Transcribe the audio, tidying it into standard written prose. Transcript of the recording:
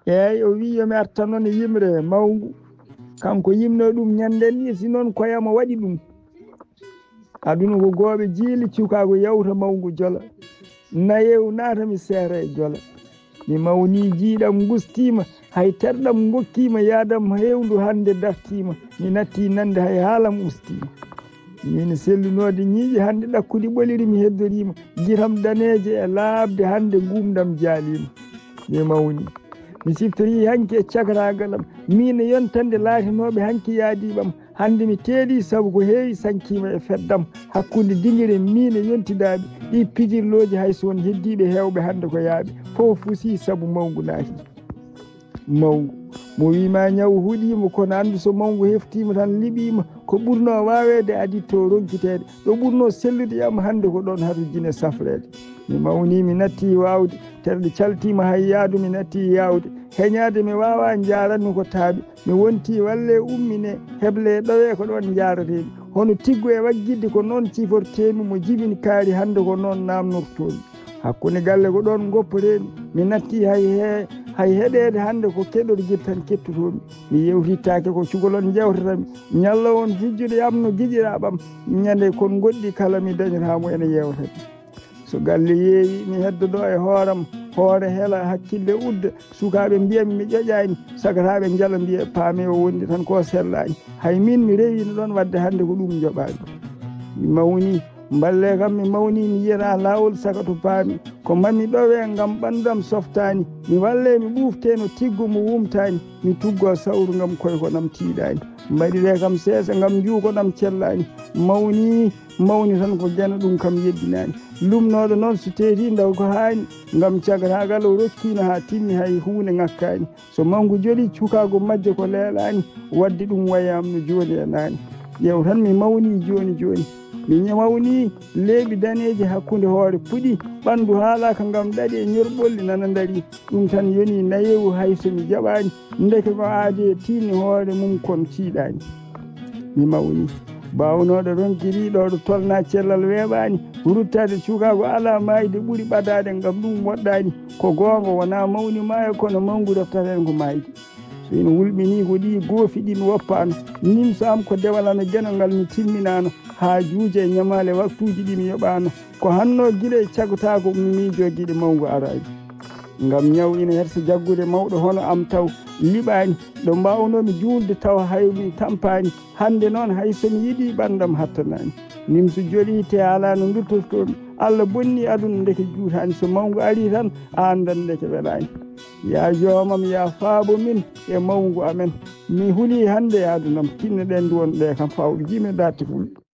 eyyi o wi yomi arta noon e yimre mawngu kanko yimno ɗum ñanden ni si noon koyamo waɗi ɗum aduna ko gooɓe jiili cukago yawta mawngu jola nayew naata mi seera e jola mi mawni jiiɗam gustima hay terɗam gokkima yaadam hewndu hande dartima mi natti nande hay haalam ustima min sellinode ñiiƴe hande ɗakkude ɓoliri mi heddorima giram daneje e laabde hande gumdam jaalima mi mawni mi siftori hanki e cakaragalam min yontande laatinoɓe hanki yaadiɓam hande mi teeɗi saabu ko heewi sankima e feddam hakkude dinguire min yontidaɓe ɗi pijirloji hayso won heddiɓe hewɓe hande ko yaaɓe fof fusi saabu mawngu naati mawngu mo wima ñaw huuɗima kono andu so mawngu heftima tan liɓima ko ɓurno wawede adi to ronkitede ɗo ɓurno sellude yam hande ko ɗon hato jine safrede mi mawni mi natti wawde terɗe caltima hay yaadu mi natti yawde heñade mi wawa jaranmi ko taaɓe mi wonti walle ummine heble ɗowe ko ɗon jarateɓe hono tiggo e waggidde ko noon cifortemi mo jibini kaari hande ko noon namnortomi hakkude galle ko ɗon gopporemi mi natti hay heɗede hande ko keɗorguel tan kettotomi mi yewtittake ko cukalon jewtatami ñalla on fijjude yam no guiƴiraɓam ñande kon goɗɗi kala mi dañatamo ene yewtati so galle yeewi mi heddodo e hooram hoore heela hakkille udda sukaɓe mbiyami mi ƴoƴani sagataɓe jala mbiya paame o wondi tan ko sellani hay min mi rewino ɗon wadde hande ko ɗum joɓani mi mawni balle kam mi mawni mi yiyata lawol saka to paami ko mami ɗowe ngam ɓandam softani mi walle mi ɓufteno tiggo mo wumtani mi tuggo sawru ngam koye ko nam tiiɗani mbaɗire kam seesa ngam juukoɗam cellani mawni tan ko jana ɗum kam yeddinani lumnoɗo noon so teeti daw ko haani ngam cagatagal o rokkino ha timmi hay hunde ngakkani so mangu jooɗi cukago majje ko leelani wadde ɗum wayam no joni e nani ƴeew tan mi mawni joni mi mawni leeɓi daneji hakkude hoore puɗi ɓandu haalaka ngam ɗaɗi e ñorɓolli nana daari ɗum tan yoni nayewu hay somi jaɓani ndeke ko aadi e tinni hoore mum kon tiiɗani mi mawni bawnoɗo ronkiriɗo ɗo tolna cellal weeɓani ruttade cukago ala mayde ɓuuri ɓadade ngam ɗum woɗɗani ko gonga wona mawni maayo kono mangu reftaten ko mayde so ina wulɓini ko ɗi goofi ɗi mi woppano nimsam ko dewalano janangal mi timminano ha juuje e ñamale waktuji ɗi mi yoɓano ko hanno guila e cagotako mi miijo guiɗe mangu arani ngam ñaw ina hersa jaggude mawɗo hono am taw liɓani ɗo mbawnomi julde taw hay mi tampani hande noon hay somi yiiɗi ɓandam hattanani nimso jooɗi te ala no duttotomi Allah bonni aduna ndeke juutani so mangu ari tan a andan ndeke weɗani ya joomam ya faabo min e mawngu amen mi huuli hande adunam tinno ɗen duwon ɗe kam fawɗo jimi darti fulɓe